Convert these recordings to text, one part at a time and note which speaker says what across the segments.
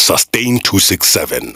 Speaker 1: Sustain267.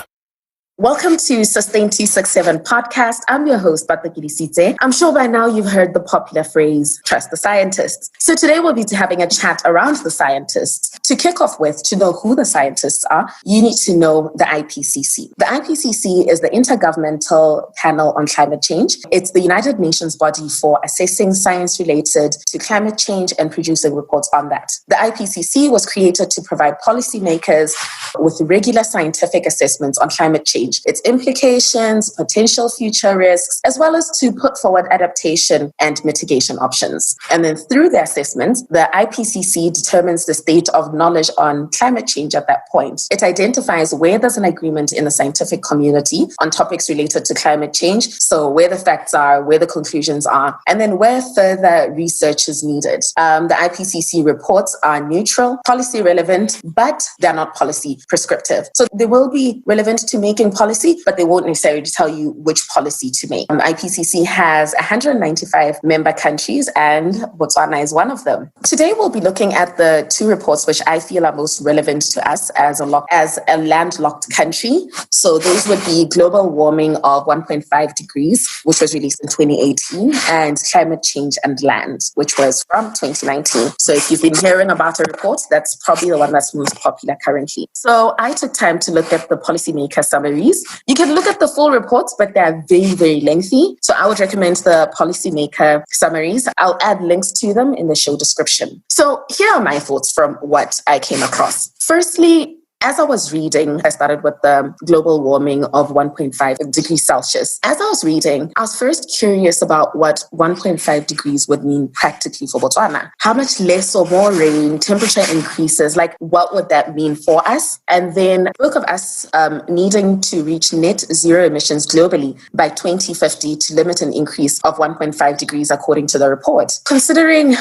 Speaker 2: Welcome to Sustain267 Podcast. I'm your host, Batakidisite. I'm sure by now you've heard the popular phrase, trust the scientists. So today we'll be having a chat around the scientists. To kick off with, to know who the scientists are, you need to know the IPCC. The IPCC is the Intergovernmental Panel on Climate Change. It's the United Nations body for assessing science related to climate change and producing reports on that. The IPCC was created to provide policymakers with regular scientific assessments on climate change, its implications, potential future risks, as well as to put forward adaptation and mitigation options. And then through the assessments, the IPCC determines the state of knowledge on climate change at that point. It identifies where there's an agreement in the scientific community on topics related to climate change, so where the facts are, where the conclusions are, and then where further research is needed. The IPCC reports are neutral, policy relevant, but they're not policy prescriptive. So they will be relevant to making policy, but they won't necessarily tell you which policy to make. IPCC has 195 member countries, and Botswana is one of them. Today, we'll be looking at the two reports which I feel are most relevant to us as a landlocked country. So those would be Global Warming of 1.5 degrees, which was released in 2018, and Climate Change and Land, which was from 2019. So if you've been hearing about a report, that's probably the one that's most popular currently. So I took time to look at the policymaker summaries. You can look at the full reports, but they're very, very lengthy. So I would recommend the policymaker summaries. I'll add links to them in the show description. So here are my thoughts from what I came across. Firstly, as I was reading, I started with the global warming of 1.5 degrees Celsius. As I was reading, I was first curious about what 1.5 degrees would mean practically for Botswana. How much less or more rain, temperature increases, like what would that mean for us? And then spoke of us needing to reach net zero emissions globally by 2050 to limit an increase of 1.5 degrees according to the report. Considering,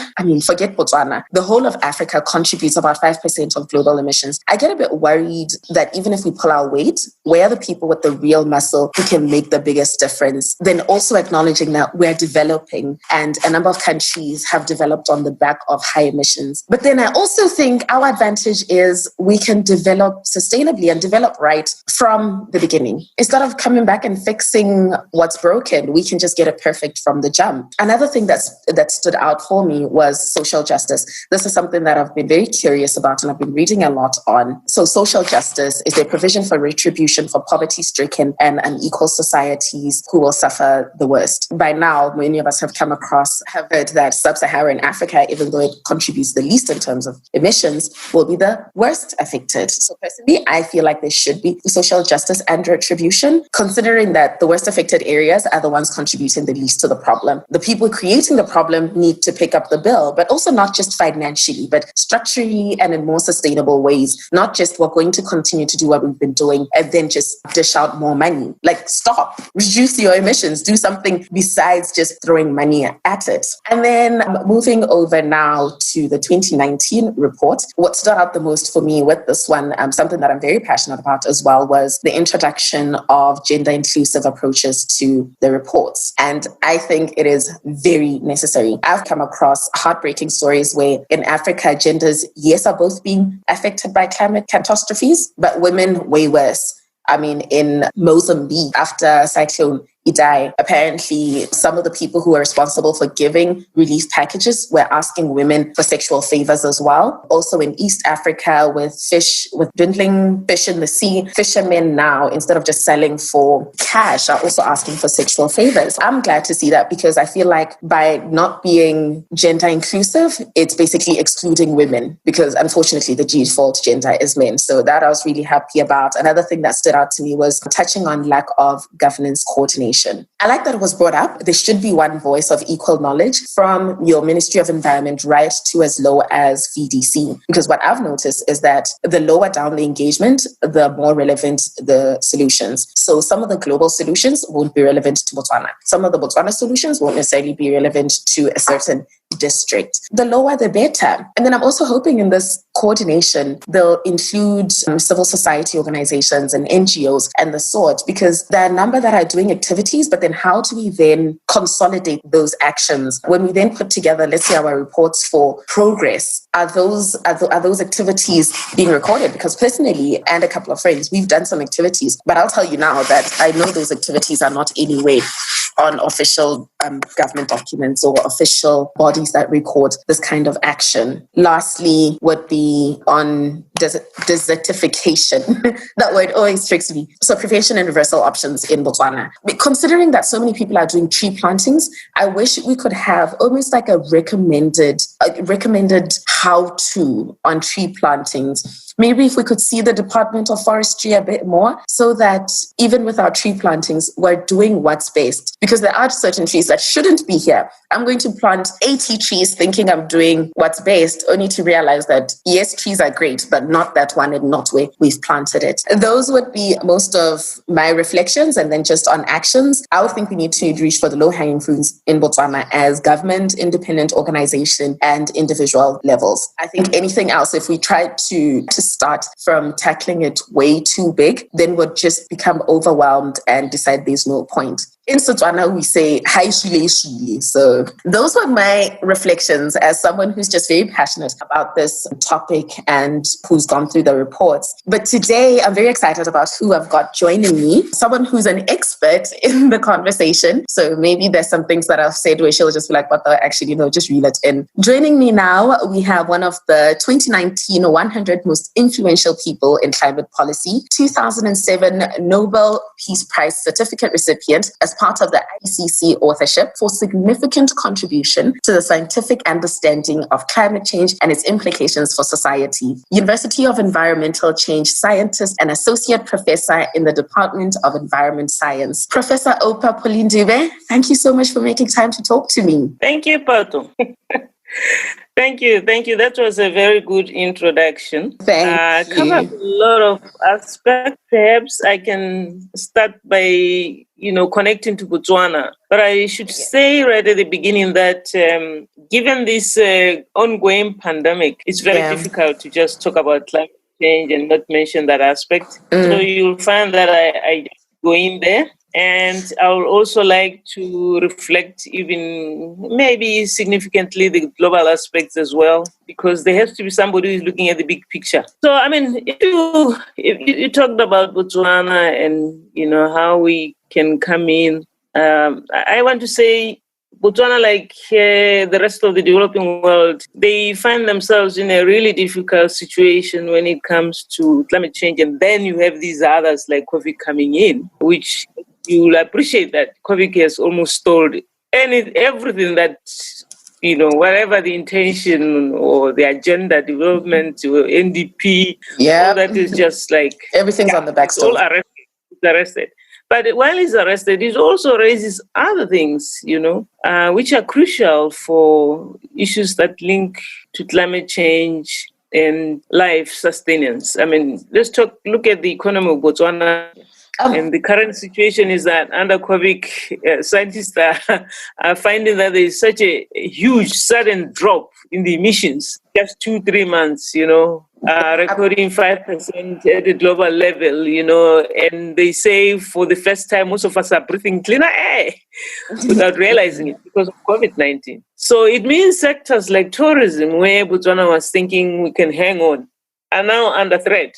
Speaker 2: forget Botswana, the whole of Africa contributes about 5% of global emissions. I get a bit worried that even if we pull our weight, where are the people with the real muscle who can make the biggest difference? Then also acknowledging that we're developing and a number of countries have developed on the back of high emissions. But then I also think our advantage is we can develop sustainably and develop right from the beginning. Instead of coming back and fixing what's broken, we can just get it perfect from the jump. Another thing that stood out for me was social justice. This is something that I've been very curious about and I've been reading a lot on. So social justice is a provision for retribution for poverty-stricken and unequal societies who will suffer the worst. By now, many of us have heard that sub-Saharan Africa, even though it contributes the least in terms of emissions, will be the worst affected. So personally, I feel like there should be social justice and retribution, considering that the worst affected areas are the ones contributing the least to the problem. The people creating the problem need to pick up the bill, but also not just financially, but structurally and in more sustainable ways, not just we're going to continue to do what we've been doing and then just dish out more money. Like, stop, reduce your emissions, do something besides just throwing money at it. And then moving over now to the 2019 report, what stood out the most for me with this one, something that I'm very passionate about as well, was the introduction of gender inclusive approaches to the reports. And I think it is very necessary. I've come across heartbreaking stories where in Africa, genders, yes, are both being affected by climate catastrophes, but women way worse. In Mozambique, after Cyclone Idai, apparently some of the people who are responsible for giving relief packages were asking women for sexual favors as well. Also in East Africa, with dwindling fish in the sea, fishermen now, instead of just selling for cash, are also asking for sexual favors. I'm glad to see that because I feel like by not being gender inclusive, it's basically excluding women because unfortunately the default gender is men. So that I was really happy about. Another thing that stood out to me was touching on lack of governance coordination. I like that it was brought up. There should be one voice of equal knowledge from your Ministry of Environment right to as low as VDC. Because what I've noticed is that the lower down the engagement, the more relevant the solutions. So some of the global solutions won't be relevant to Botswana. Some of the Botswana solutions won't necessarily be relevant to a certain district. The lower, the better. And then I'm also hoping in this coordination, they'll include civil society organizations and NGOs and the sort, because there are a number that are doing activities, but then how do we then consolidate those actions? When we then put together, let's say, our reports for progress, are those activities being recorded? Because personally, and a couple of friends, we've done some activities, but I'll tell you now that I know those activities are not anyway on official government documents or official bodies that record this kind of action. Lastly, would be on desertification. That word always tricks me. So prevention and reversal options in Botswana. Considering that so many people are doing tree plantings, I wish we could have almost like a recommended how-to on tree plantings. Maybe if we could see the Department of Forestry a bit more, so that even with our tree plantings, we're doing what's best. Because there are certain trees that shouldn't be here. I'm going to plant 80 trees thinking I'm doing what's best, only to realize that, yes, trees are great, but not that one and not where we've planted it. Those would be most of my reflections. And then just on actions, I would think we need to reach for the low-hanging fruits in Botswana as government, independent organization, and individual levels. I think anything else, if we try to start from tackling it way too big, then we'll just become overwhelmed and decide there's no point. In Setswana, we say, "Hai shule shule." So those were my reflections as someone who's just very passionate about this topic and who's gone through the reports. But today, I'm very excited about who I've got joining me, someone who's an expert in the conversation. So maybe there's some things that I've said where she'll just be like, "What the actually, just reel it in." Joining me now, we have one of the 2019 100 most influential people in climate policy, 2007 Nobel Peace Prize certificate recipient as part of the IPCC authorship for significant contribution to the scientific understanding of climate change and its implications for society. University of Environmental Change scientist and associate professor in the Department of Environment Science. Professor Opa Dube, thank you so much for making time to talk to me.
Speaker 1: Thank you, Pato. Thank you. That was a very good introduction.
Speaker 2: Thank you.
Speaker 1: Covered a lot of aspects. Perhaps I can start by, connecting to Botswana. But I should say right at the beginning that given this ongoing pandemic, it's very difficult to just talk about climate change and not mention that aspect. So you'll find that I go in there. And I would also like to reflect even maybe significantly the global aspects as well, because there has to be somebody who's looking at the big picture. So, if you talked about Botswana and, how we can come in, I want to say Botswana, like the rest of the developing world, they find themselves in a really difficult situation when it comes to climate change. And then you have these others like COVID coming in, which you'll appreciate that COVID has almost stalled everything that, whatever the intention or the agenda development or NDP, all that is just like...
Speaker 2: Everything's on the back stove.
Speaker 1: It's arrested. But while he's arrested, it also raises other things, which are crucial for issues that link to climate change and life sustenance. Let's look at the economy of Botswana. And the current situation is that under COVID, scientists are finding that there is such a huge sudden drop in the emissions, just 2-3 months, recording 5% at the global level, and they say for the first time, most of us are breathing cleaner air without realizing it because of COVID-19. So it means sectors like tourism, where Botswana was thinking we can hang on, are now under threat.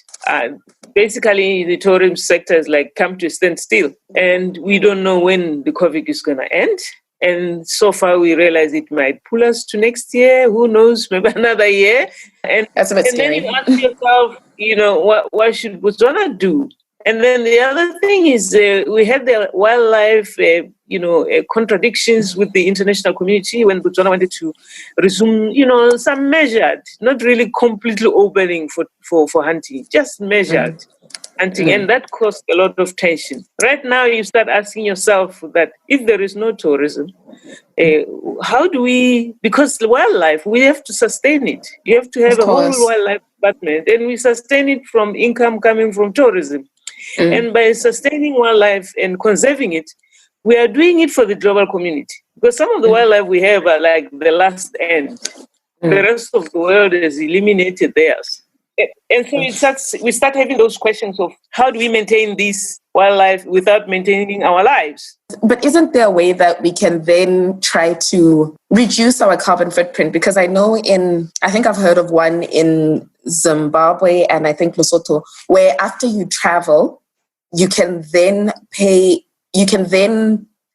Speaker 1: Basically, the tourism sector is come to a standstill, and we don't know when the COVID is going to end. And so far, we realize it might pull us to next year. Who knows? Maybe another year. And
Speaker 2: that's a bit scary.
Speaker 1: Then you ask yourself, what should Botswana do? And then the other thing is we had the wildlife, contradictions with the international community when Botswana wanted to resume, some measured, not really completely opening for hunting, just measured hunting. And that caused a lot of tension. Right now, you start asking yourself that if there is no tourism, how do we, because wildlife, we have to sustain it. You have to have a whole wildlife department, and we sustain it from income coming from tourism. And by sustaining wildlife and conserving it, we are doing it for the global community, Because some of the wildlife we have are like the last end. The rest of the world has eliminated theirs. And so we start having those questions of how do we maintain this wildlife without maintaining our lives?
Speaker 2: But isn't there a way that we can then try to reduce our carbon footprint? Because I know I think I've heard of one in Zimbabwe and I think Lesotho, where after you travel, you can then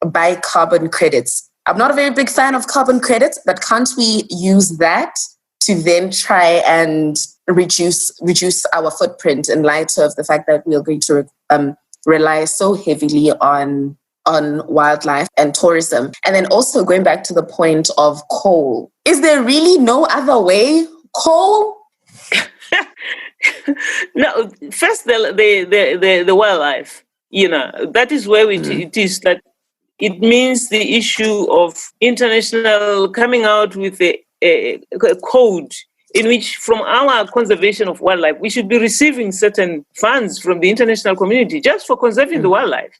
Speaker 2: buy carbon credits. I'm not a very big fan of carbon credits, but can't we use that to then try and reduce our footprint in light of the fact that we are going to rely so heavily on wildlife and tourism? And then also going back to the point of coal, is there really no other way? Coal?
Speaker 1: No, first the wildlife, that is where it is that it means the issue of international coming out with a code in which from our conservation of wildlife, we should be receiving certain funds from the international community just for conserving the wildlife.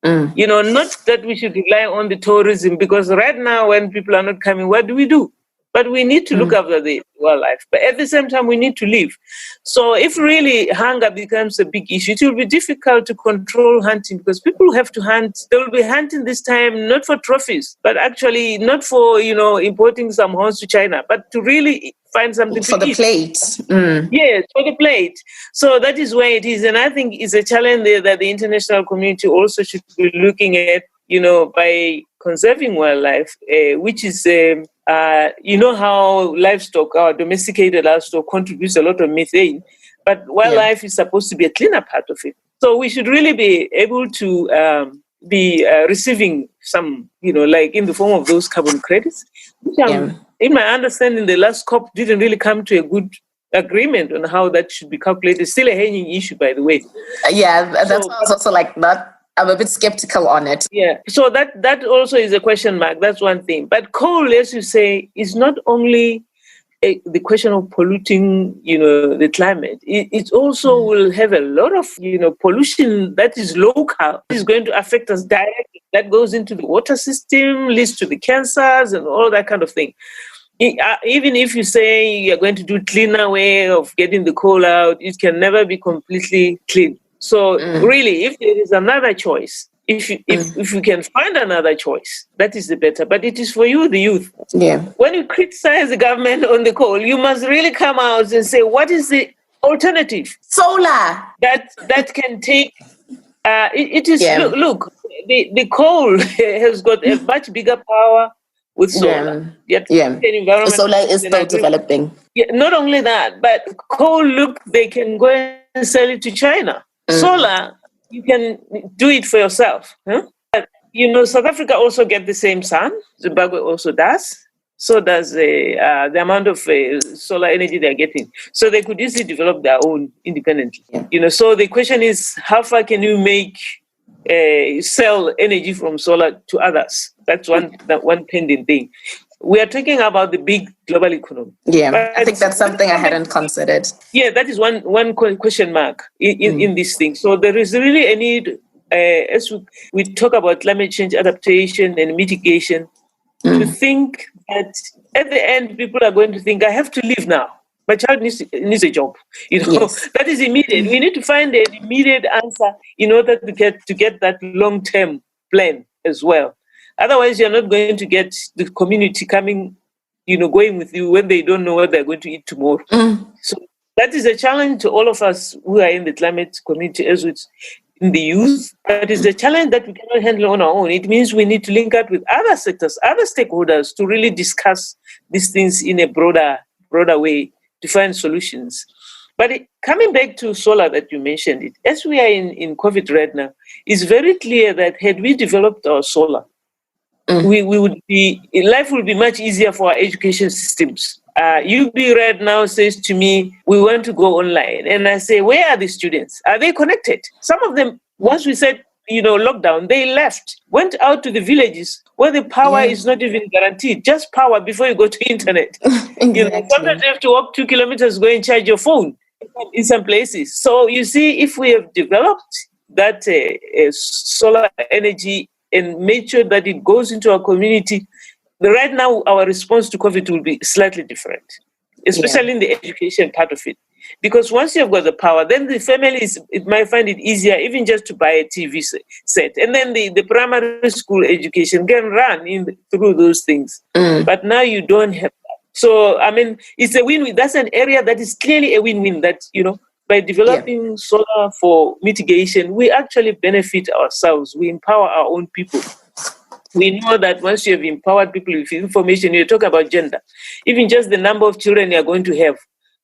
Speaker 1: Not that we should rely on the tourism, because right now when people are not coming, what do we do? But we need to look after the wildlife. But at the same time, we need to live. So if really hunger becomes a big issue, it will be difficult to control hunting because people have to hunt. They will be hunting this time, not for trophies, but actually not for, importing some horns to China, but to really find something
Speaker 2: for
Speaker 1: to
Speaker 2: the
Speaker 1: eat.
Speaker 2: Plate.
Speaker 1: Yes, for the plate. So that is where it is. And I think it's a challenge there that the international community also should be looking at, by conserving wildlife, which is... how livestock, our domesticated livestock, contributes a lot of methane, but wildlife is supposed to be a cleaner part of it. So we should really be able to be receiving some, like in the form of those carbon credits, which in my understanding, the last COP didn't really come to a good agreement on how that should be calculated. It's still a hanging issue, by the way.
Speaker 2: Yeah, that's why I was also like that. I'm a bit skeptical on it.
Speaker 1: Yeah, so that also is a question mark. That's one thing. But coal, as you say, is not only the question of polluting, the climate. It also will have a lot of, pollution that is local. It's going to affect us directly. That goes into the water system, leads to the cancers and all that kind of thing. Even if you say you're going to do a cleaner way of getting the coal out, it can never be completely clean. So really, if there is another choice, if you can find another choice, that is the better. But it is for you, the youth.
Speaker 2: Yeah.
Speaker 1: When you criticize the government on the coal, you must really come out and say, what is the alternative?
Speaker 2: Solar.
Speaker 1: That can take. It is look. The coal has got a much bigger power with solar.
Speaker 2: Solar is still developing.
Speaker 1: Yeah, not only that, but coal. Look, they can go and sell it to China. Solar, you can do it for yourself. Huh? But, South Africa also get the same sun. Zimbabwe also does. So does the amount of solar energy they're getting. So they could easily develop their own independently. Yeah. So the question is, how far can you sell energy from solar to others? That's one pending thing. We are talking about the big global economy. Yeah,
Speaker 2: but I think that's something I hadn't considered.
Speaker 1: Yeah, that is one question mark in this thing. So there is really a need, as we talk about climate change adaptation and mitigation, to think that at the end, people are going to think, I have to live now. My child needs a job. Yes. That is immediate. We need to find an immediate answer in order to get that long-term plan as well. Otherwise, you're not going to get the community coming, going with you when they don't know what they're going to eat tomorrow. So that is a challenge to all of us who are in the climate community, as it's in the youth. That is a challenge that we cannot handle on our own. It means we need to link up with other sectors, other stakeholders to really discuss these things in a broader way to find solutions. But coming back to solar that you mentioned, as we are in COVID right now, it's very clear that had we developed our solar, life would be much easier for our education systems. UB right now says to me, we want to go online. And I say, where are the students? Are they connected? Some of them, once we said, lockdown, they left, went out to the villages where the power is not even guaranteed, just power before you go to internet. Exactly. Sometimes you have to walk 2 kilometers, go and charge your phone in some places. So you see, if we have developed that solar energy and made sure that it goes into our community, right now our response to COVID will be slightly different, especially in the education part of it. Because once you've got the power, then the families, it might find it easier even just to buy a TV set. And then the primary school education can run through those things. But now you don't have that. So, I mean, it's a win-win. That's an area that is clearly a win-win that, by developing solar for mitigation, we actually benefit ourselves. We empower our own people. We know that once you have empowered people with information, you talk about gender, even just the number of children you are going to have.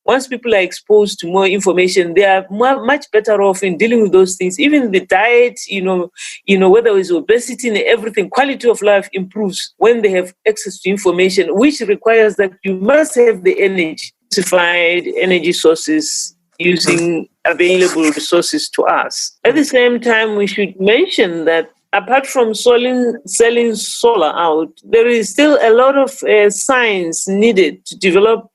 Speaker 1: Once people are exposed to more information, they are much better off in dealing with those things. Even the diet, whether it's obesity and everything, quality of life improves when they have access to information, which requires that you must have the energy sources using available resources to us. At the same time, we should mention that apart from selling solar out, there is still a lot of science needed to develop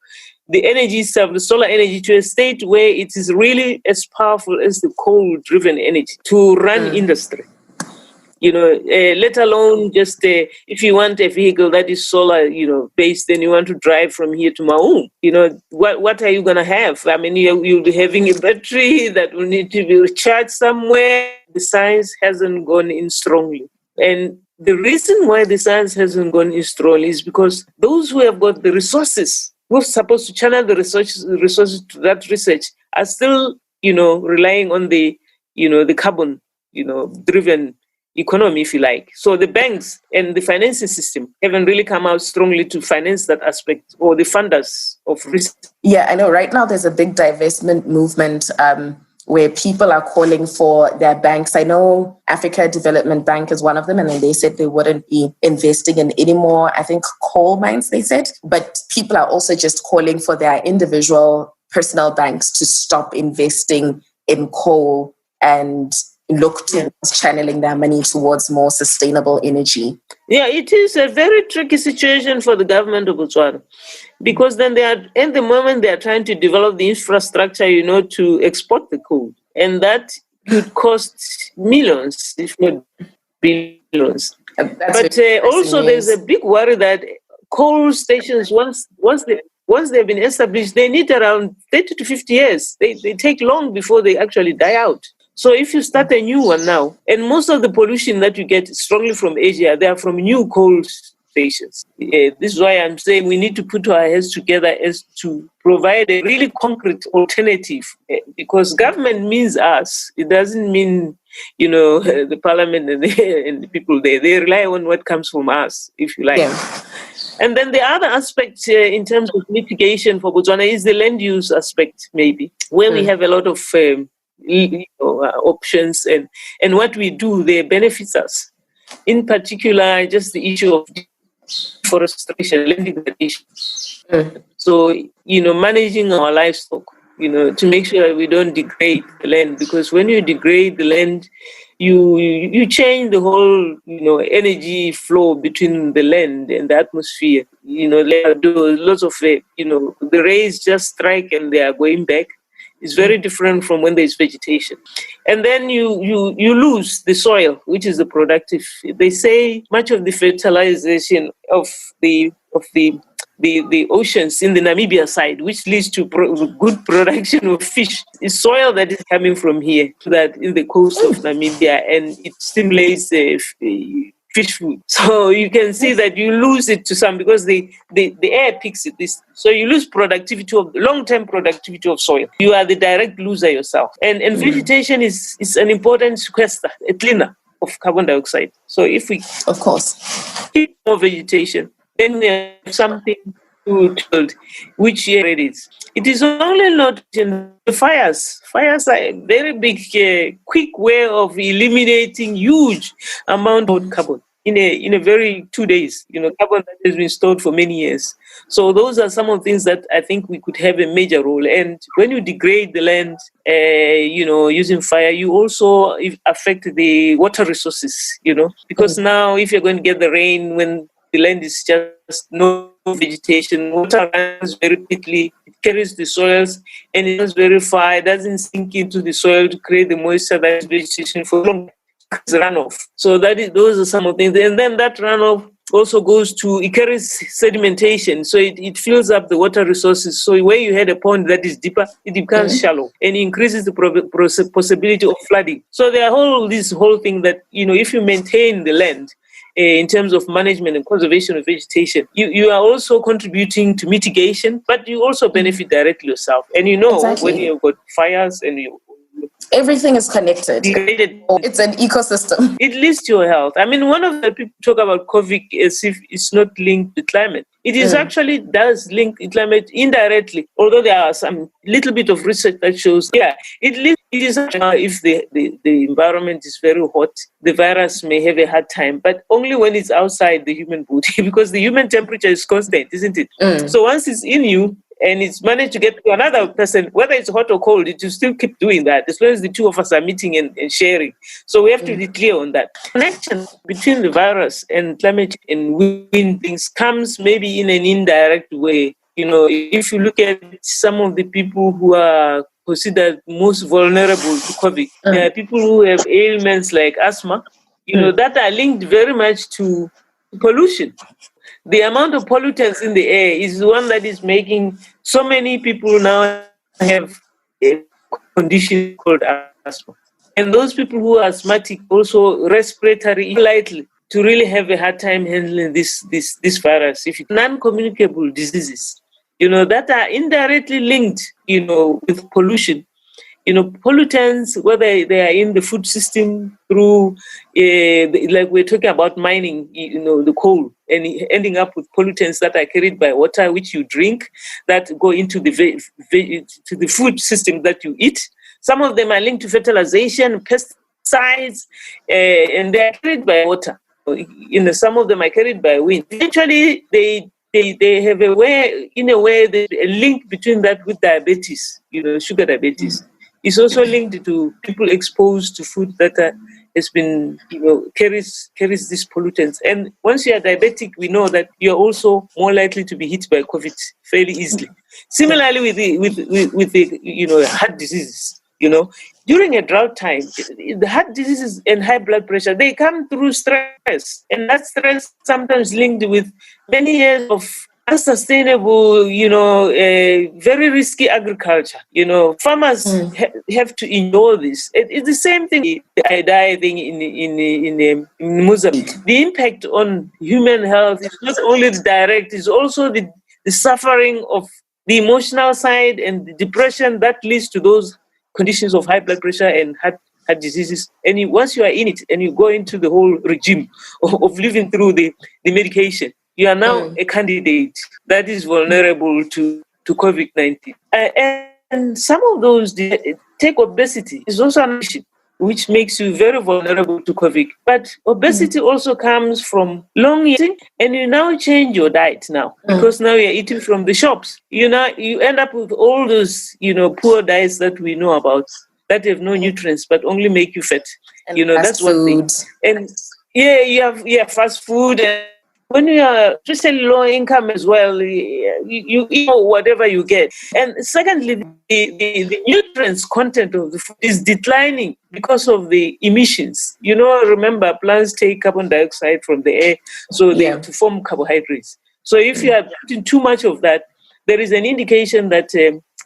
Speaker 1: the energy the solar energy to a state where it is really as powerful as the coal-driven energy to run industry. Let alone just if you want a vehicle that is solar, based, then you want to drive from here to Maun. What are you going to have? I mean, you'll be having a battery that will need to be recharged somewhere. The science hasn't gone in strongly. And the reason why the science hasn't gone in strongly is because those who have got the resources, who are supposed to channel the resources to that research, are still, relying on the carbon, driven economy, if you like. So the banks and the financing system haven't really come out strongly to finance that aspect, or the funders of research.
Speaker 2: Yeah, I know. Right now there's a big divestment movement where people are calling for their banks. I know Africa Development Bank is one of them, and then they said they wouldn't be investing in any more, I think, coal mines, they said. But people are also just calling for their individual personal banks to stop investing in coal and look towards channeling their money towards more sustainable energy.
Speaker 1: Yeah, it is a very tricky situation for the government of Botswana, because then at the moment they are trying to develop the infrastructure, to export the coal. And that could cost millions, if not billions. But also there's a big worry that coal stations, once they've been established, they need around 30 to 50 years. They take long before they actually die out. So if you start a new one now, and most of the pollution that you get strongly from Asia, they are from new coal stations. This is why I'm saying we need to put our heads together as to provide a really concrete alternative, because government means us. It doesn't mean, the parliament and the people there. They rely on what comes from us, if you like. Yeah. And then the other aspect in terms of mitigation for Botswana is the land use aspect, maybe, where we have a lot of options, and what we do there benefits us. In particular, just the issue of deforestation, land degradation. So, managing our livestock, to make sure that we don't degrade the land, because when you degrade the land, you change the whole, energy flow between the land and the atmosphere. There are lots of, the rays just strike and they are going back. It's very different from when there's vegetation. And then you lose the soil, which is the productive. They say much of the fertilization of the oceans in the Namibia side, which leads to good production of fish, is soil that is coming from here to that in the coast of Namibia, and it stimulates fish food. So you can see that you lose it to some, because the air picks it. So you lose long-term productivity of soil. You are the direct loser yourself. And vegetation is an important sequester, a cleaner of carbon dioxide. So if we,
Speaker 2: of course,
Speaker 1: keep more vegetation, then we have something to build, which it is. It is only not in the fires. Fires are a very big, quick way of eliminating huge amount of carbon in a very 2 days. Carbon that has been stored for many years. So those are some of the things that I think we could have a major role. And when you degrade the land, using fire, you also affect the water resources. Because now if you're going to get the rain when the land is just no vegetation, water runs very quickly, it carries the soils, and it runs very far, it doesn't sink into the soil to create the moisture that is vegetation for long. runoff. So those are some of the things. And then that runoff also goes to, it carries sedimentation. So it fills up the water resources. So where you had a pond that is deeper, it becomes shallow and increases the possibility of flooding. So there are this whole thing that, if you maintain the land, in terms of management and conservation of vegetation, you are also contributing to mitigation, but you also benefit directly yourself. And when you've got fires and
Speaker 2: everything is connected. It's an ecosystem.
Speaker 1: It leads to your health. I mean, one of the people talk about COVID as if it's not linked to climate. It is actually does link to climate indirectly, although there are some little bit of research that shows, it is if the environment is very hot, the virus may have a hard time, but only when it's outside the human body, because the human temperature is constant, isn't it? So once it's in you, and it's managed to get to another person, whether it's hot or cold, it will still keep doing that as long as the two of us are meeting and sharing. So we have to be clear on that. Connection between the virus and climate and wind things comes maybe in an indirect way. If you look at some of the people who are considered most vulnerable to COVID, there are people who have ailments like asthma, that are linked very much to pollution. The amount of pollutants in the air is one that is making so many people now have a condition called asthma. And those people who are asthmatic also respiratory lightly to really have a hard time handling this virus. If non-communicable diseases, that are indirectly linked, with pollution. Pollutants, whether they are in the food system through, like we're talking about mining, the coal, and ending up with pollutants that are carried by water, which you drink, that go into to the food system that you eat. Some of them are linked to fertilization, pesticides, and they are carried by water. Some of them are carried by wind. Eventually, they have a way, there's a link between that with diabetes, sugar diabetes. It's also linked to people exposed to food that has been, carries these pollutants. And once you are diabetic, we know that you're also more likely to be hit by COVID fairly easily. Similarly with the heart diseases, during a drought time, the heart diseases and high blood pressure, they come through stress. And that stress sometimes linked with many years of unsustainable, very risky agriculture. Farmers have to endure this. It's the same thing. I die thing in Mozambique. The impact on human health is not only the direct; it's also the suffering of the emotional side and the depression that leads to those conditions of high blood pressure and heart diseases. And once you are in it and you go into the whole regime of living through the medication, you are now a candidate that is vulnerable to COVID-19. And some of those take obesity is also an issue, which makes you very vulnerable to COVID. But obesity also comes from long eating, and you now change your diet now because now you're eating from the shops. You end up with all those, poor diets that we know about that have no nutrients but only make you fat.
Speaker 2: And
Speaker 1: that's one thing. And you have fast food. And when you are especially low income as well, you eat whatever you get. And secondly, the nutrients content of the food is declining because of the emissions. Remember, plants take carbon dioxide from the air, so they have to form carbohydrates. So if you are putting too much of that, there is an indication that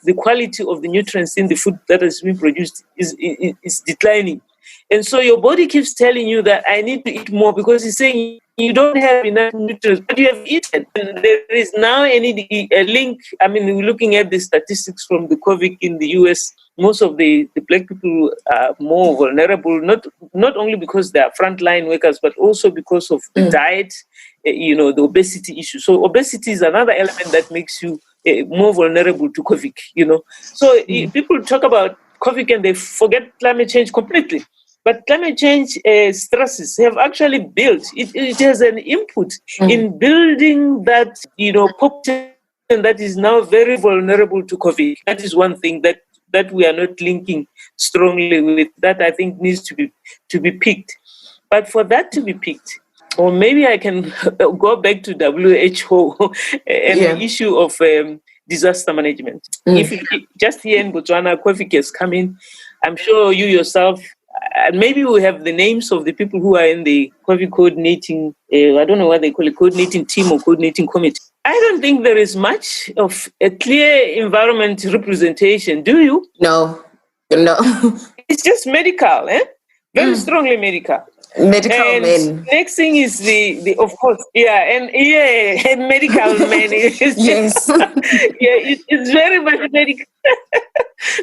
Speaker 1: the quality of the nutrients in the food that has been produced is declining. And so your body keeps telling you that I need to eat more because it's saying you don't have enough nutrients, but you have eaten. And there is now a link. I mean, we're looking at the statistics from the COVID in the US. Most of the black people are more vulnerable, not only because they are frontline workers, but also because of the diet, the obesity issue. So obesity is another element that makes you more vulnerable to COVID, So people talk about COVID and they forget climate change completely. But climate change stresses have actually built, it has an input in building that, population that is now very vulnerable to COVID. That is one thing that we are not linking strongly with, that I think needs to be picked. But for that to be picked, or maybe I can go back to WHO and the issue of disaster management. If you, just here in Botswana, COVID has come in, I'm sure you yourself, maybe we have the names of the people who are in the COVID coordinating, I don't know what they call it, coordinating team or coordinating committee. I don't think there is much of a clear environment representation. Do you?
Speaker 2: No.
Speaker 1: It's just medical, very strongly medical.
Speaker 2: Medical
Speaker 1: and
Speaker 2: men.
Speaker 1: Next thing is the of course, and medical men.
Speaker 2: Yes.
Speaker 1: It's very much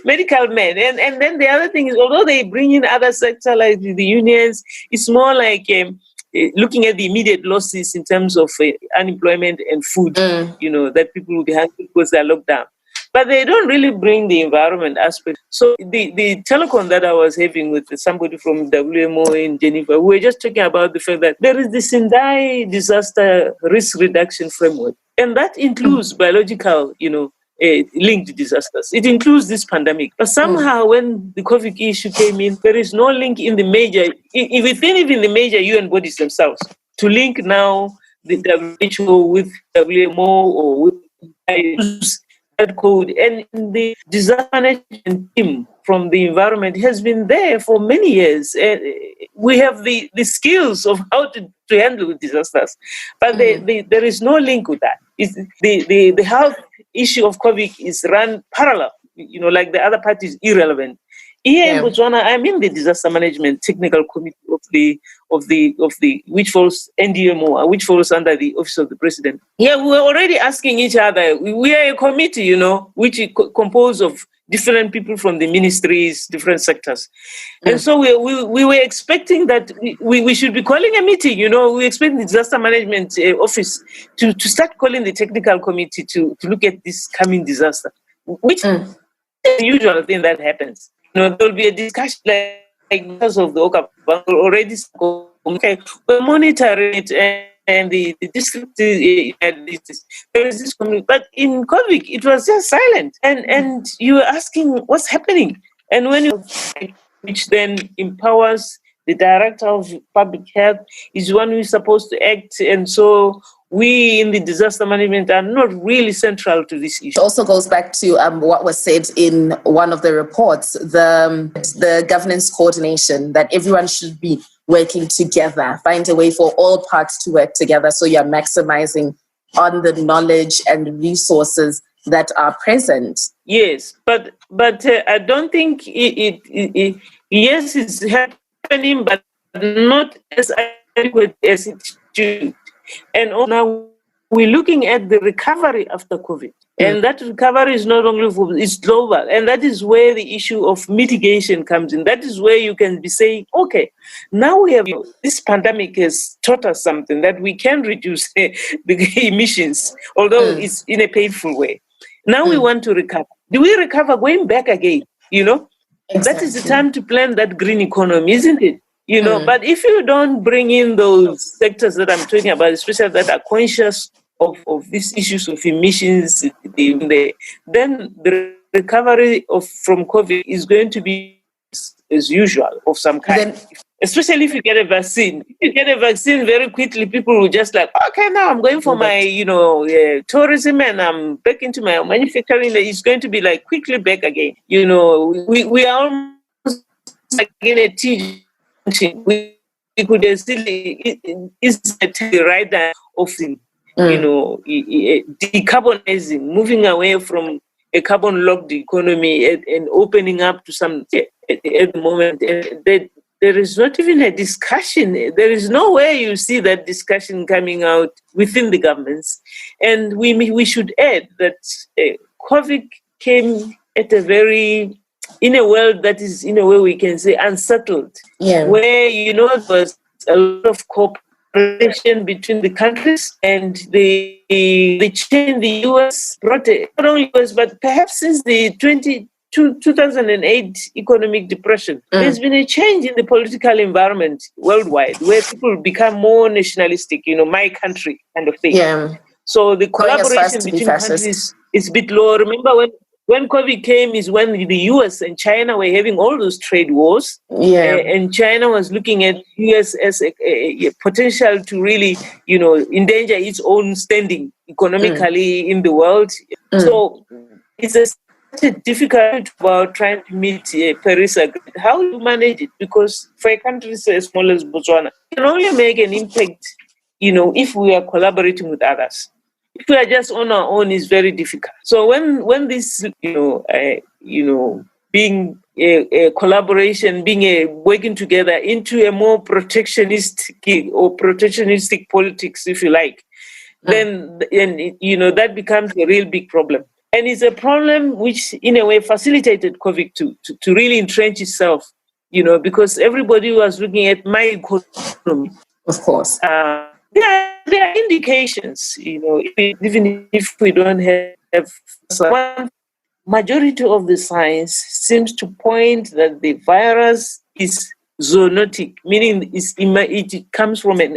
Speaker 1: medical men. And then the other thing is, although they bring in other sectors like the unions, it's more like looking at the immediate losses in terms of unemployment and food, that people will be hungry because they're locked down. But they don't really bring the environment aspect. So the telecon that I was having with somebody from WMO in Geneva, we were just talking about the fact that there is the Sendai disaster risk reduction framework. And that includes biological, linked disasters. It includes this pandemic. But somehow when the COVID issue came in, there is no link in the major, within even the major UN bodies themselves, to link now the WHO with WMO or with that code. And the disaster management team from the environment has been there for many years. We have the skills of how to handle disasters, but there is no link with that. The health issue of COVID is run parallel, like the other part is irrelevant. Here in Botswana, I'm in the disaster management technical committee of the which falls NDMO, which falls under the office of the president. Yeah, we're already asking each other. We are a committee, which is composed of different people from the ministries, different sectors. And so we were expecting that we should be calling a meeting, we expect the disaster management office to start calling the technical committee to look at this coming disaster, which is the usual thing that happens. There'll be a discussion like because of the OCAP already. Okay, we're monitoring it and the district there is this community. But in COVID, it was just silent. And you were asking what's happening. And when which then empowers the director of public health is one who is supposed to act. And so we in the disaster management are not really central to this issue.
Speaker 2: It also goes back to what was said in one of the reports, the governance coordination, that everyone should be working together, find a way for all parts to work together so you're maximizing on the knowledge and resources that are present.
Speaker 1: Yes, but I don't think yes, it's happening, but not as adequate as it should. And now we're looking at the recovery after COVID. And that recovery is not only it's global. And that is where the issue of mitigation comes in. That is where you can be saying, okay, now we have this pandemic has taught us something that we can reduce the emissions, although it's in a painful way. Now we want to recover. Do we recover going back again? Exactly. That is the time to plan that green economy, isn't it? But if you don't bring in those sectors that I'm talking about, especially that are conscious of these issues of emissions, then the recovery from COVID is going to be as usual of some kind. Especially if you get a vaccine. If you get a vaccine very quickly, people will just like, okay, now I'm going for my, tourism and I'm back into my manufacturing. It's going to be like quickly back again. We are almost like in a T. We could still is the right down of the, decarbonizing, moving away from a carbon locked economy and opening up to some at the moment. There is not even a discussion. There is no way you see that discussion coming out within the governments. And we should add that COVID came at in a world that is, in a way we can say, unsettled, where, it was a lot of cooperation between the countries, and the change the U.S. brought not only US, but perhaps since the 2008 economic depression, there's been a change in the political environment worldwide, where people become more nationalistic, my country kind of thing. Yeah. So the collaboration between countries is a bit lower. Remember when COVID came is when the US and China were having all those trade wars. Yeah. And China was looking at US as a potential to really, endanger its own standing economically in the world. So it's a difficult about trying to meet Paris Agreement. How do you manage it? Because for a country as small as Botswana, we can only make an impact, if we are collaborating with others. If we are just on our own, it's very difficult. So when this, being a collaboration, working together into a more protectionistic politics, if you like, then that becomes a real big problem. And it's a problem which, in a way, facilitated COVID to really entrench itself, because everybody was looking at my economy.
Speaker 2: Of course.
Speaker 1: There are indications, even if we don't have one, majority of the science seems to point that the virus is zoonotic, meaning it comes from an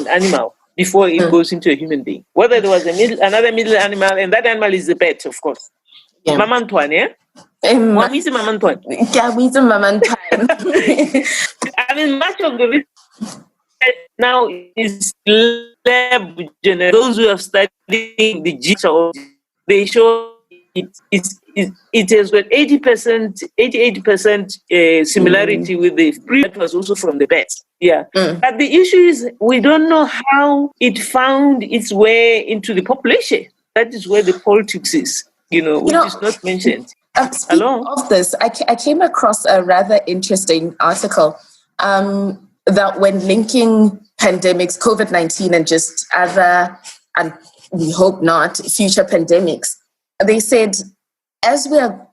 Speaker 1: animal before it goes into a human being. Whether there was another middle animal, and that animal is the pet, of course.
Speaker 2: Yeah.
Speaker 1: Mamantuan, yeah? What is Mamantuan? I mean, much of the research now is lab general. Those who have studied the genes, they show it has got 88% similarity with the that was also from the bats. Yeah. But the issue is we don't know how it found its way into the population. That is where the politics is, which is not mentioned.
Speaker 2: Speaking of this, I came across a rather interesting article that when linking pandemics, COVID-19 and just other, and we hope not, future pandemics, they said as we are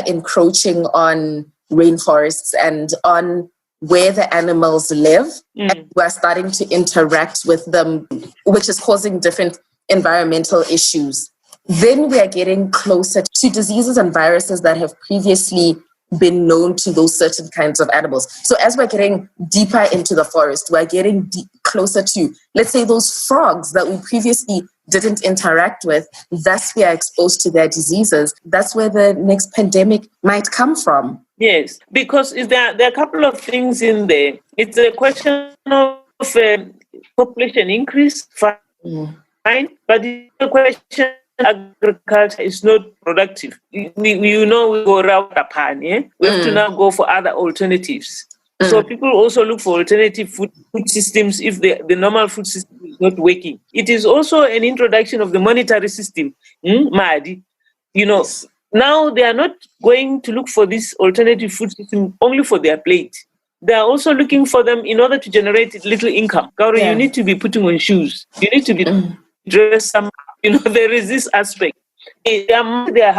Speaker 2: encroaching on rainforests and on where the animals live, and we're starting to interact with them, which is causing different environmental issues, then we are getting closer to diseases and viruses that have previously been known to those certain kinds of animals. So as we're getting deeper into the forest, we're getting closer to, let's say, those frogs that we previously didn't interact with. Thus, we are exposed to their diseases. That's where the next pandemic might come from.
Speaker 1: Yes, because there are a couple of things in there. It's a question of population increase, fine, but it's a question agriculture is not productive. We go around Japan, yeah? We have to now go for other alternatives. So people also look for alternative food systems if the normal food system is not working. It is also an introduction of the monetary system. Mahdi. Now they are not going to look for this alternative food system only for their plate. They are also looking for them in order to generate little income. Gauri, you need to be putting on shoes. You need to be dressed somehow. There is this aspect. Where they are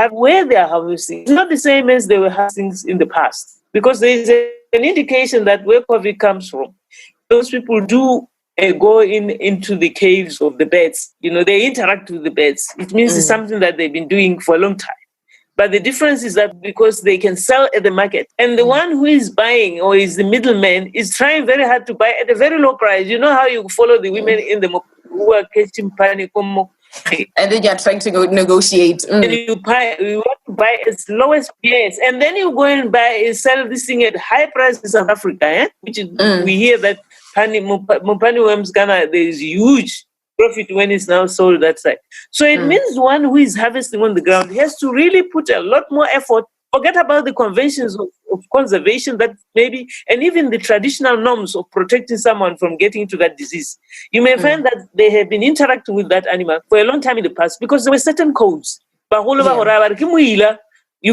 Speaker 1: harvesting. It's not the same as they were harvesting in the past. Because there is an indication that where COVID comes from, those people do go into the caves of the beds. They interact with the beds. It means it's something that they've been doing for a long time. But the difference is that because they can sell at the market, and the one who is buying or is the middleman is trying very hard to buy at a very low price. You know how you follow the women in the who are catching panic.
Speaker 2: And then you're trying to negotiate.
Speaker 1: And you want to buy as low as and then you go and sell this thing at high prices in South Africa, which is, we hear that Mophane Ghana, there is huge profit when it's now sold that side. So it means one who is harvesting on the ground, he has to really put a lot more effort. Forget about the conventions of conservation that maybe, and even the traditional norms of protecting someone from getting into that disease. You may find that they have been interacting with that animal for a long time in the past because there were certain codes. You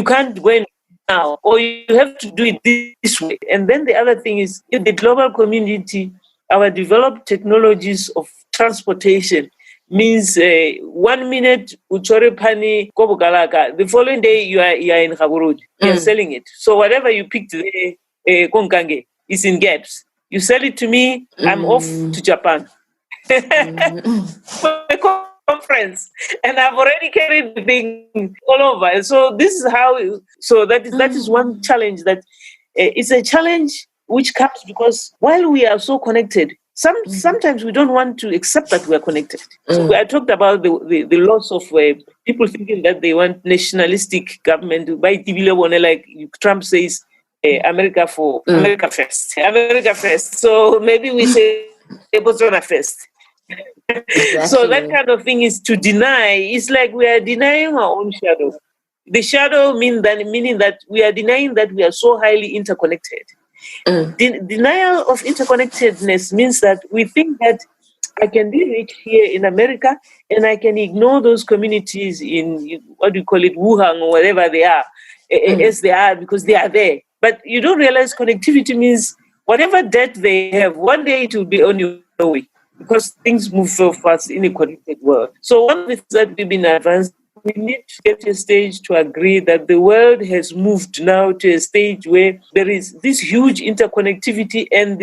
Speaker 1: can't go in now, or you have to do it this way. And then the other thing is, in the global community, our developed technologies of transportation means 1 minute uchore pani kobugalaka. The following day you are in Gaborone. You are selling it. So whatever you picked there, konkange is in gaps. You sell it to me, I'm off to Japan. For a conference, and I've already carried the thing all over. So this is how. So that is one challenge. That it's a challenge which comes because while we are so connected, sometimes we don't want to accept that we are connected. So I talked about the loss of people thinking that they want nationalistic government. By Dube, like Trump says, America first. America first. So maybe we say Botswana first. Exactly. So that kind of thing is to deny. It's like we are denying our own shadow. The shadow meaning that we are denying that we are so highly interconnected. Denial of interconnectedness means that we think that I can be rich here in America and I can ignore those communities in, what do you call it, Wuhan or wherever they are, as they are, because they are there. But you don't realize connectivity means whatever debt they have, one day it will be on your way, because things move so fast in a connected world. So one of the things that we've been advanced, we need to get to a stage to agree that the world has moved now to a stage where there is this huge interconnectivity, and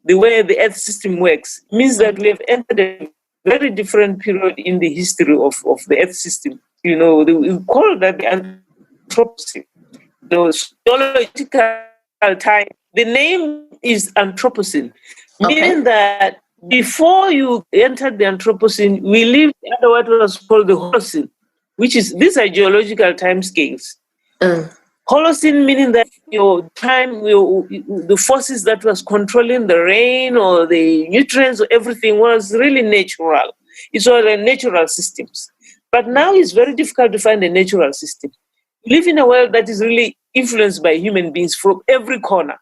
Speaker 1: the way the Earth system works means that we have entered a very different period in the history of the Earth system. We call that the Anthropocene. The geological time, the name is Anthropocene, meaning that before you entered the Anthropocene, we lived under what was called the Holocene, these are geological time scales. Holocene meaning that the forces that was controlling the rain or the nutrients or everything was really natural. It's all the natural systems. But now it's very difficult to find a natural system. We live in a world that is really influenced by human beings from every corner.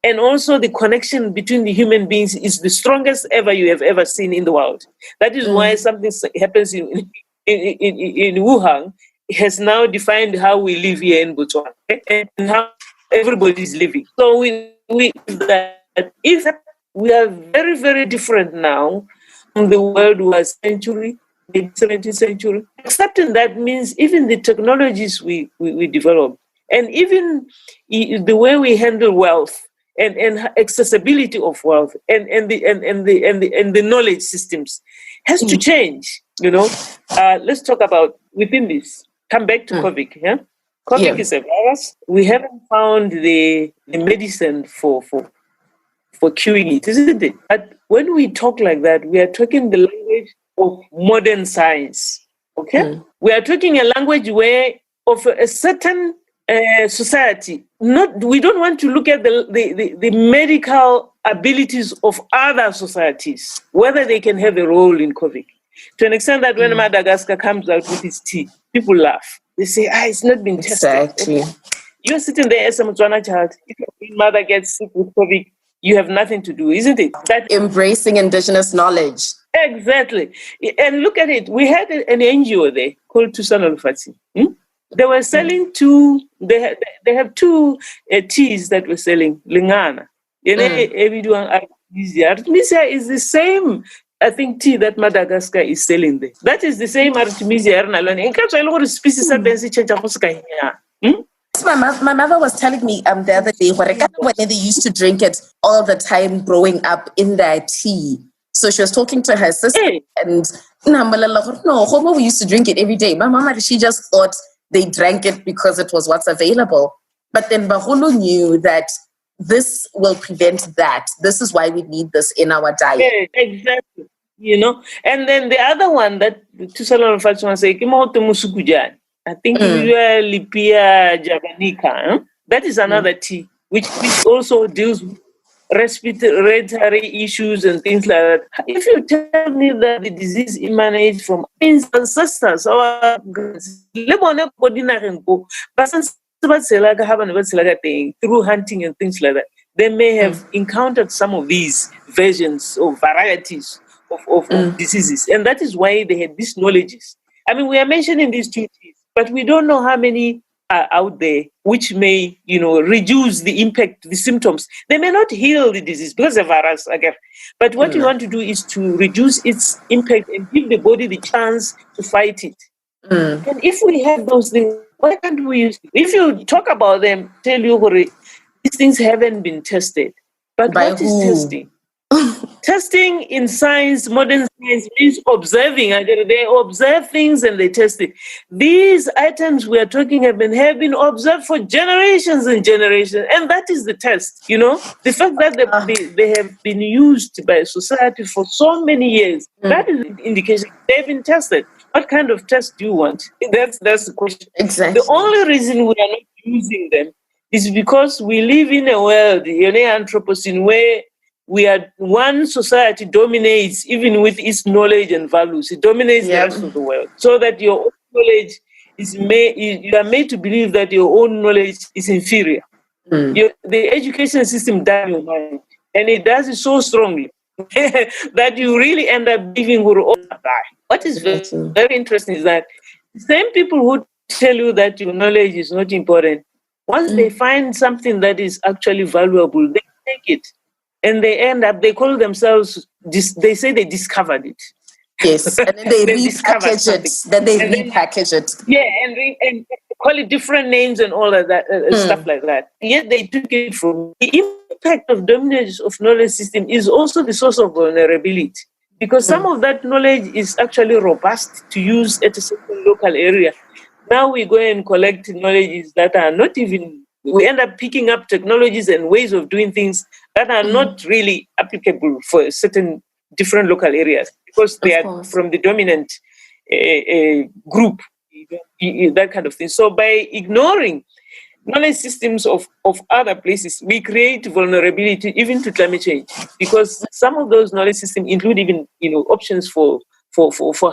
Speaker 1: And also the connection between the human beings is the strongest ever you have ever seen in the world. That is why something happens in Wuhan has now defined how we live here in Botswana, and how everybody is living. So we are very, very different now from the world was the 17th century. Accepting that means even the technologies we develop, and even the way we handle wealth and accessibility of wealth and the knowledge systems has to change. Let's talk about within this. Come back to COVID. Yeah, COVID is a virus. We haven't found the medicine for curing it, isn't it? But when we talk like that, we are talking the language of modern science. Okay, we are talking a language where of a certain society. We don't want to look at the medical abilities of other societies, whether they can have a role in COVID. To an extent that when Madagascar comes out with its tea, people laugh. They say, it's not been tested.
Speaker 2: Exactly.
Speaker 1: You're sitting there as a Motswana child. If your mother gets sick with COVID, you have nothing to do, isn't it?
Speaker 2: Embracing indigenous knowledge.
Speaker 1: Exactly. And look at it. We had an NGO there called Sustain267. They were selling they have two teas that were selling, Lingana. Artemisia is the same, I think, tea that Madagascar is selling there. That is the same Artemisia.
Speaker 2: My mother was telling me the other day when they used to drink it all the time growing up in their tea. So she was talking to her sister and no, we used to drink it every day. My mama, she just thought they drank it because it was what's available. But then Bahulu knew that this will prevent that. This is why we need this in our diet.
Speaker 1: Yeah, exactly. And then the other one that Tusala say, I think Lipia javanica. That is another tea, which also deals with respiratory issues and things like that. If you tell me that the disease emanates from ancestors, our through hunting and things like that, they may have encountered some of these versions or varieties of diseases. And that is why they had these knowledges. I mean, we are mentioning these two teas, but we don't know how many are out there which may, reduce the impact, the symptoms. They may not heal the disease because of virus again. But what you want to do is to reduce its impact and give the body the chance to fight it. And if we have those things, why can't we use it? If you talk about them, tell you these things haven't been tested. But what is testing? Testing in science, modern science, means observing. They observe things and they test it. These items we are talking have been observed for generations and generations, and that is the test. The fact that they have been used by society for so many years, that is an indication they've been tested. What kind of test do you want? That's the question.
Speaker 2: Exactly.
Speaker 1: The only reason we are not using them is because we live in a world, Anthropocene, where one society dominates even with its knowledge and values. It dominates the rest of the world. So that your knowledge you are made to believe that your own knowledge is inferior. The education system does your mind, and it does it so strongly that you really end up believing what is very interesting is that the same people who tell you that your knowledge is not important, once they find something that is actually valuable, they take it, and they call themselves, they say they discovered it.
Speaker 2: Yes, and then they repackage it. Repackage it.
Speaker 1: Yeah, and call it different names and all of that stuff like that. Yet they took it from the impact of dominance of knowledge system is also the source of vulnerability, because some of that knowledge is actually robust to use at a certain local area. Now we go and collect knowledges that are not even. We end up picking up technologies and ways of doing things that are not really applicable for a certain different local areas, because they are from the dominant group, that kind of thing. So by ignoring knowledge systems of other places, we create vulnerability even to climate change, because some of those knowledge systems include even options for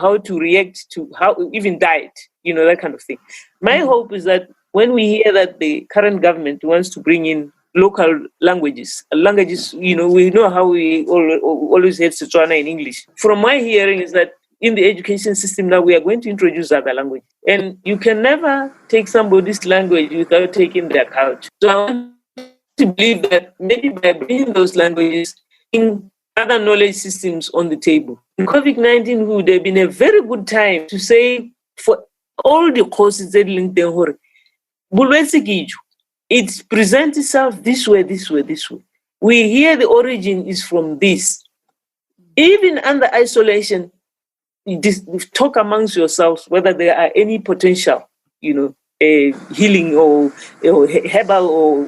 Speaker 1: how to react to how even diet, that kind of thing. My hope is that when we hear that the current government wants to bring in local languages, we know how we always had Setswana in English. From my hearing is that in the education system now we are going to introduce other language, and you can never take somebody's language without taking their culture. So I want to believe that maybe by bringing those languages in other knowledge systems on the table, COVID-19 would have been a very good time to say for all the courses that link them, it presents itself this way. We hear the origin is from this. Even under isolation, talk amongst yourselves whether there are any potential, healing or herbal or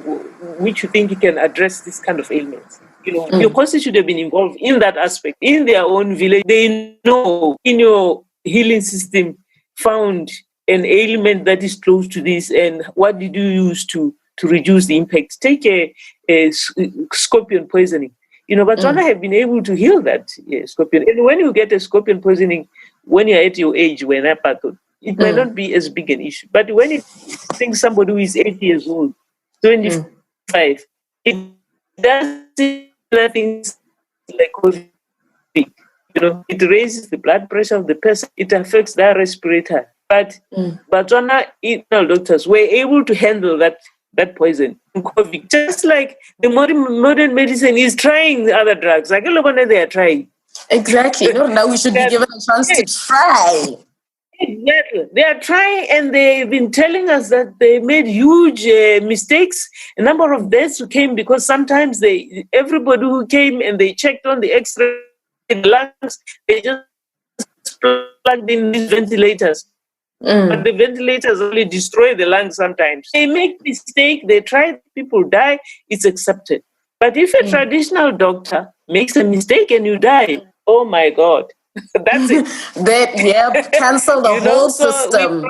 Speaker 1: which you think you can address this kind of ailments. Your courses should have been involved in that aspect. In their own village, they know in your healing system found an ailment that is close to this, and what did you use to reduce the impact? Take a scorpion poisoning. Botswana have been able to heal that scorpion. And when you get a scorpion poisoning, when you're at your age, it might not be as big an issue. But when you think somebody who is 80 years old, 25, it does similar things like COVID. It raises the blood pressure of the person. It affects their respirator. But Botswana doctors were able to handle that poison, COVID. Just like the modern medicine is trying other drugs. Like they are trying.
Speaker 2: Exactly. Now we should be given a chance to try.
Speaker 1: Exactly. They are trying, and they've been telling us that they made huge mistakes. A number of deaths who came because sometimes everybody who came and they checked on the X-ray, the lungs, they just plugged in these ventilators. But the ventilators only destroy the lungs sometimes. They make mistake, they try, people die, it's accepted. But if a traditional doctor makes a mistake and you die, oh my God, that's it.
Speaker 2: Cancel the whole system.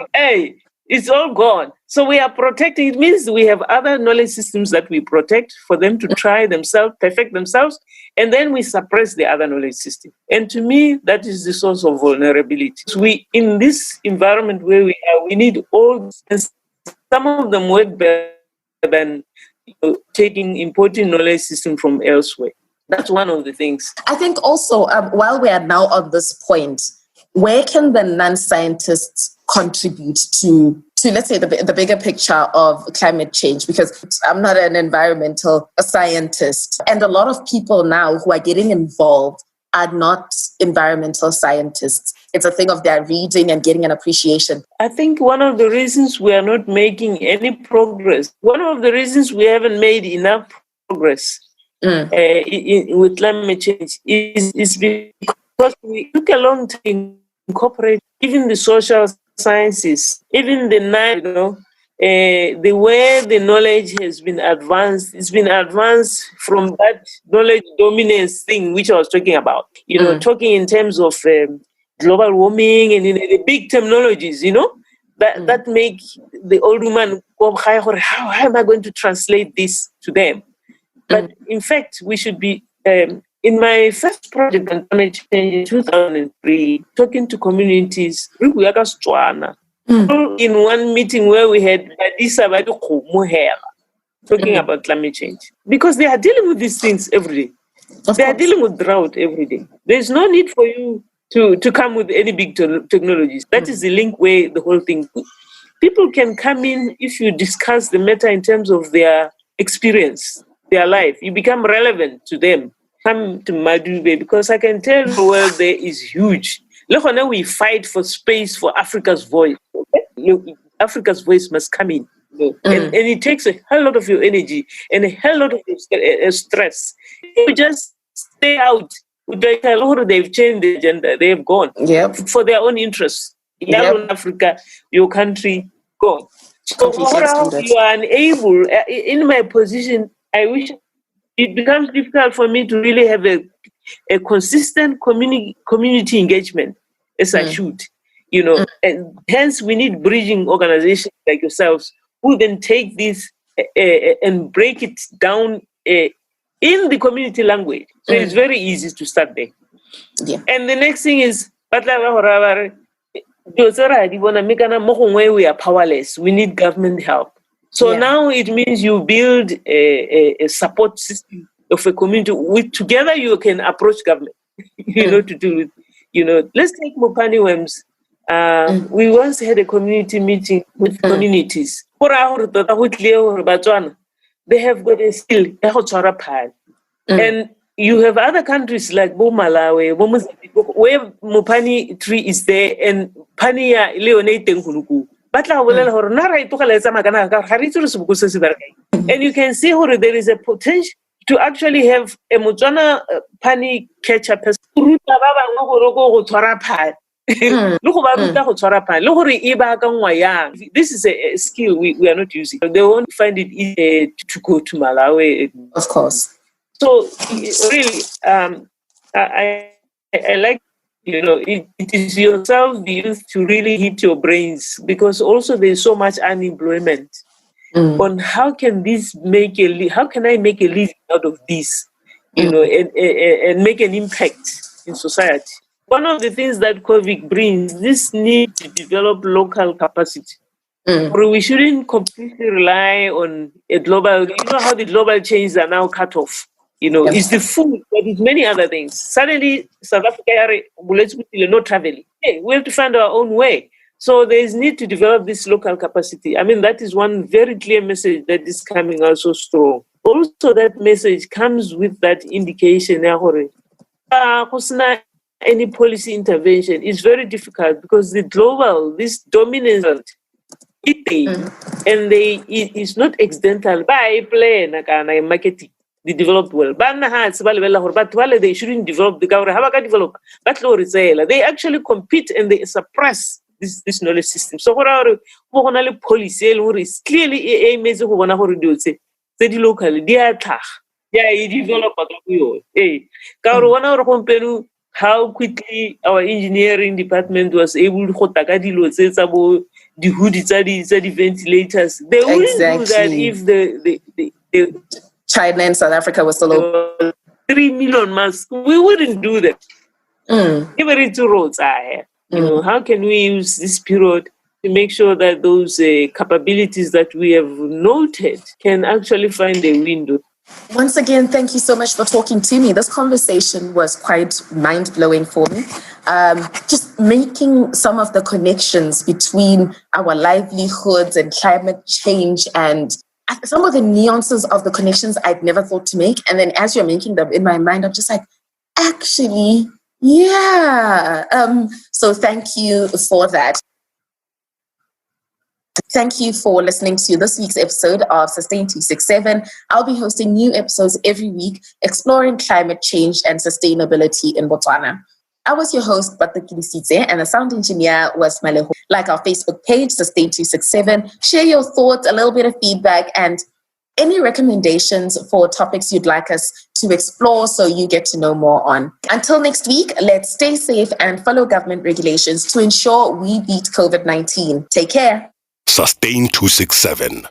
Speaker 1: It's all gone. So we are protecting. It means we have other knowledge systems that we protect for them to try themselves, perfect themselves, and then we suppress the other knowledge system. And to me, that is the source of vulnerability. So in this environment where we are, we need all, and some of them work better than taking important knowledge system from elsewhere. That's one of the things.
Speaker 2: I think also, while we are now on this point, where can the non-scientists contribute to let's say the bigger picture of climate change? Because I'm not an environmental scientist, and a lot of people now who are getting involved are not environmental scientists. It's a thing of their reading and getting an appreciation.
Speaker 1: I think one of the reasons we are not making any progress, one of the reasons we haven't made enough progress with climate change is because we took a long time to incorporate even the social sciences, even the way the knowledge has been advanced. It's been advanced from that knowledge dominance thing which I was talking about. Talking in terms of global warming and the big terminologies. That make the old woman go, how am I going to translate this to them? But in fact, we should be. In my first project on climate change in 2003, talking to communities, In one meeting where we had talking about climate change, because they are dealing with these things every day. They are dealing with drought every day. There's no need for you to come with any big technologies. That is the link where the whole thing. People can come in if you discuss the matter in terms of their experience, their life. You become relevant to them. Come to Dube, because I can tell the world there is huge. Look, now we fight for space for Africa's voice. Africa's voice must come in. And it takes a hell lot of your energy and a hell lot of your stress. You just stay out. They've changed the agenda. They've gone for their own interests. In Africa, your country, gone. So you are unable. In my position, I wish it becomes difficult for me to really have a consistent community engagement as I should. And hence we need bridging organizations like yourselves who then take this and break it down in the community language. So it's very easy to start there. Yeah. And the next thing is, we are powerless. We need government help. So now it means you build a support system of a community. Together you can approach government, to do with, let's take Mophane Wems. We once had a community meeting with communities. They have got a skill, and you have other countries like Malawi, where Mophane tree is there, and Pania Leone Tenkunuku. And you can see how there is a potential to actually have a Botswana pani catcher person. This is a skill we are not using. They won't find it easy to go to Malawi.
Speaker 2: Of course.
Speaker 1: So really, I like, it is yourself, the youth, to really hit your brains, because also there's so much unemployment. On how can I make a living out of this, and make an impact in society. One of the things that COVID brings, this need to develop local capacity. We shouldn't completely rely on a global, how the global chains are now cut off. It's the food, but it's many other things. Suddenly, South Africa, not traveling. Hey, we have to find our own way. So there is need to develop this local capacity. I mean, that is one very clear message that is coming out so strong. Also, that message comes with that indication. Any policy intervention is very difficult, because the global, this dominant, and it is not accidental. By plan, marketing. The developed world. They shouldn't develop the government. They actually compete and they suppress this knowledge system. So what are policy is clearly a major locally. How quickly our engineering department was able to the hoodies, the ventilators. They wouldn't do that if the
Speaker 2: China and South Africa was still open.
Speaker 1: 3 million masks. We wouldn't do that. Every 2 roads are here. How can we use this period to make sure that those capabilities that we have noted can actually find a window?
Speaker 2: Once again, thank you so much for talking to me. This conversation was quite mind-blowing for me. Just making some of the connections between our livelihoods and climate change, and some of the nuances of the connections I'd never thought to make. And then as you're making them in my mind, I'm just like, actually, yeah. So thank you for that. Thank you for listening to this week's episode of Sustain267. I'll be hosting new episodes every week, exploring climate change and sustainability in Botswana. I was your host, Batakidisitse, and the sound engineer was Maleho. Like our Facebook page, Sustain267. Share your thoughts, a little bit of feedback, and any recommendations for topics you'd like us to explore so you get to know more on. Until next week, let's stay safe and follow government regulations to ensure we beat COVID-19. Take care.
Speaker 3: Sustain267.